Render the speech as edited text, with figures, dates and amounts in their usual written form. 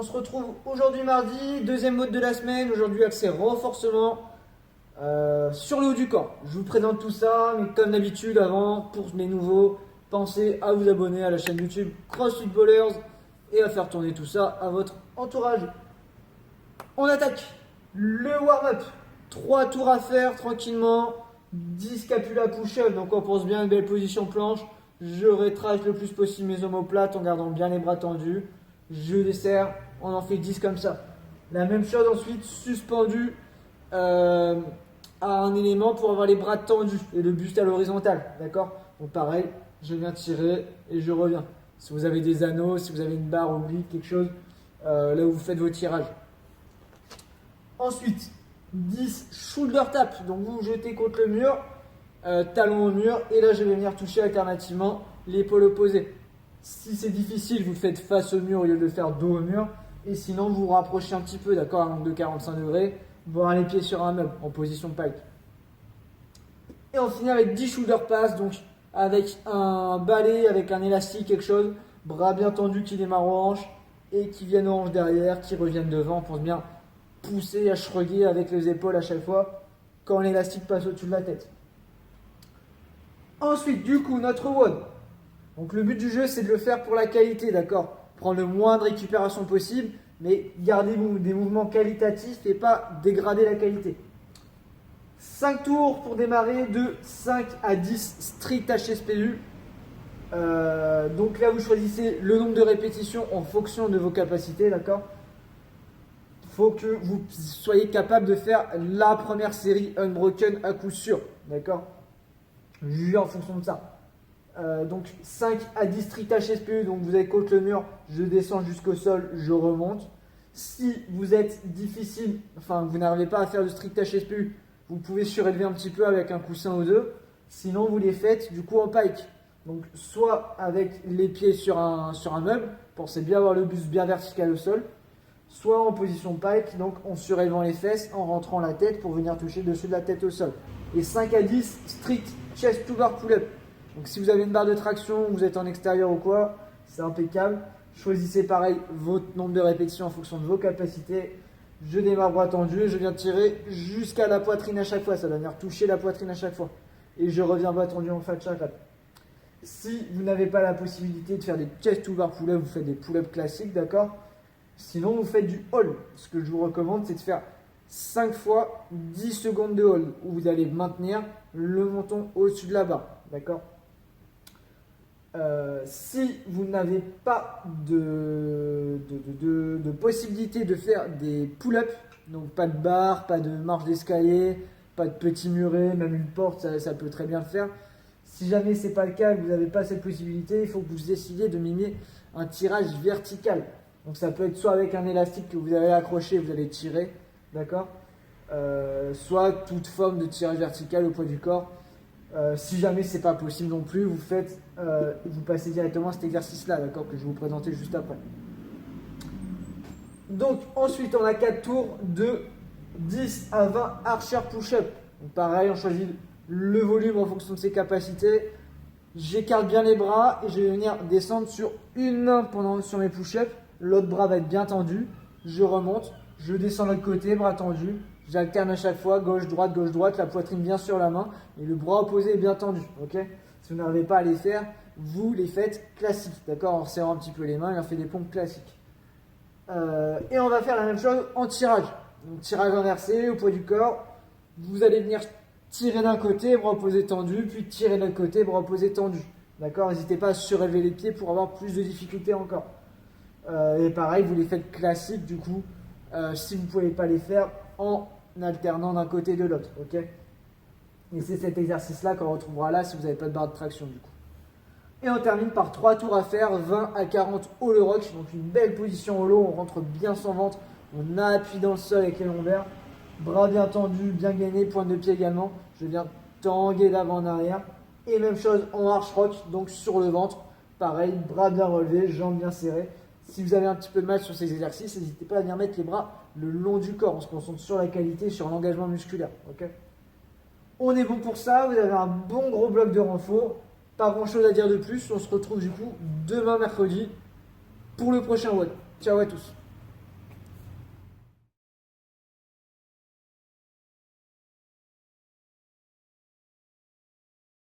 On se retrouve aujourd'hui mardi, deuxième mode de la semaine. Aujourd'hui, accès renforcement sur le haut du corps. Je vous présente tout ça, mais comme d'habitude, avant, pour les nouveaux, pensez à vous abonner à la chaîne YouTube CrossFit Ballers et à faire tourner tout ça à votre entourage. On attaque le warm-up. 3 tours à faire tranquillement. 10 scapula push-up, donc on pense bien une belle position planche. Je rétrace le plus possible mes omoplates en gardant bien les bras tendus. Je desserre, on en fait 10 comme ça. La même chose ensuite, suspendu à un élément pour avoir les bras tendus et le buste à l'horizontale. D'accord? Donc pareil, je viens tirer et je reviens. Si vous avez des anneaux, si vous avez une barre oblique, quelque chose, là où vous faites vos tirages. Ensuite, 10 shoulder tap. Donc vous vous jetez contre le mur, talon au mur, et là je vais venir toucher alternativement l'épaule opposée. Si c'est difficile, vous le faites face au mur au lieu de le faire dos au mur. Et sinon, vous vous rapprochez un petit peu, d'accord, à un angle de 45 degrés, voire les pieds sur un meuble, en position pike. Et on finit avec 10 shoulder pass, donc avec un balai, avec un élastique, quelque chose, bras bien tendus qui démarrent aux hanches, et qui viennent aux hanches derrière, qui reviennent devant. On pense bien pousser à shrugger avec les épaules à chaque fois, quand l'élastique passe au-dessus de la tête. Ensuite, du coup, notre WOD. Donc le but du jeu, c'est de le faire pour la qualité, d'accord? Prendre le moins de récupération possible, mais garder des mouvements qualitatifs et pas dégrader la qualité. 5 tours pour démarrer, de 5 à 10 strict HSPU. Donc là, vous choisissez le nombre de répétitions en fonction de vos capacités, d'accord? Il faut que vous soyez capable de faire la première série unbroken à coup sûr, d'accord? Jugez en fonction de ça. Donc 5 à 10 strict HSPU, donc vous êtes contre le mur, je descends jusqu'au sol, je remonte. Si vous êtes difficile, enfin vous n'arrivez pas à faire de strict HSPU, vous pouvez surélever un petit peu avec un coussin ou deux. Sinon vous les faites du coup en pike. Donc soit avec les pieds sur un meuble, pensez bien avoir le buste bien vertical au sol, soit en position pike, donc en surélevant les fesses, en rentrant la tête pour venir toucher le dessus de la tête au sol. Et 5 à 10 strict chest to bar pull-up. Donc si vous avez une barre de traction, vous êtes en extérieur ou quoi, c'est impeccable. Choisissez pareil votre nombre de répétitions en fonction de vos capacités. Je démarre bras tendu et je viens tirer jusqu'à la poitrine à chaque fois. Ça va venir toucher la poitrine à chaque fois. Et je reviens bras tendu en fin de chaque rep. Si vous n'avez pas la possibilité de faire des chest to bar pull-up, vous faites des pull-up classiques, d'accord? Sinon, vous faites du hold. Ce que je vous recommande, c'est de faire 5 fois 10 secondes de hold, où vous allez maintenir le menton au-dessus de la barre, d'accord? Si vous n'avez pas de possibilité de faire des pull-ups, donc pas de barre, pas de marche d'escalier, pas de petit muret, même une porte, ça peut très bien le faire. Si jamais ce n'est pas le cas et que vous n'avez pas cette possibilité, il faut que vous essayiez de mimer un tirage vertical. Donc ça peut être soit avec un élastique que vous avez accroché et vous allez tirer, d'accord, soit toute forme de tirage vertical au poids du corps. Si jamais c'est pas possible non plus, vous passez directement à cet exercice-là, d'accord, que je vais vous présenter juste après. Donc ensuite, on a 4 tours de 10 à 20 archer push-up. Donc pareil, on choisit le volume en fonction de ses capacités. J'écarte bien les bras et je vais venir descendre sur une main sur mes push-ups. L'autre bras va être bien tendu. Je remonte, je descends de l'autre côté, bras tendu. J'alterne à chaque fois, gauche, droite, la poitrine bien sur la main et le bras opposé est bien tendu. Okay, si vous n'arrivez pas à les faire, vous les faites classiques, d'accord, en serrant un petit peu les mains et on fait des pompes classiques. Et on va faire la même chose en tirage. Donc tirage inversé au poids du corps. Vous allez venir tirer d'un côté, bras opposé tendu, puis tirer de l'autre côté, bras opposé tendu. D'accord, n'hésitez pas à surélever les pieds pour avoir plus de difficultés encore. Et pareil, vous les faites classiques du coup, si vous ne pouvez pas les faire en alternant d'un côté et de l'autre, ok? Et c'est cet exercice-là qu'on retrouvera là si vous n'avez pas de barre de traction du coup. Et on termine par 3 tours à faire, 20 à 40 hollow rock, donc une belle position hollow, on rentre bien son ventre, on appuie dans le sol avec les lombaires, bras bien tendus, bien gainés, pointe de pied également, je viens tanguer d'avant en arrière, et même chose en arch rock, donc sur le ventre, pareil, bras bien relevés, jambes bien serrées. Si vous avez un petit peu de mal sur ces exercices, n'hésitez pas à venir mettre les bras le long du corps. On se concentre sur la qualité, sur l'engagement musculaire. Okay, on est bon pour ça. Vous avez un bon gros bloc de renfort. Pas grand chose à dire de plus. On se retrouve du coup demain mercredi pour le prochain WOD. Ciao à tous.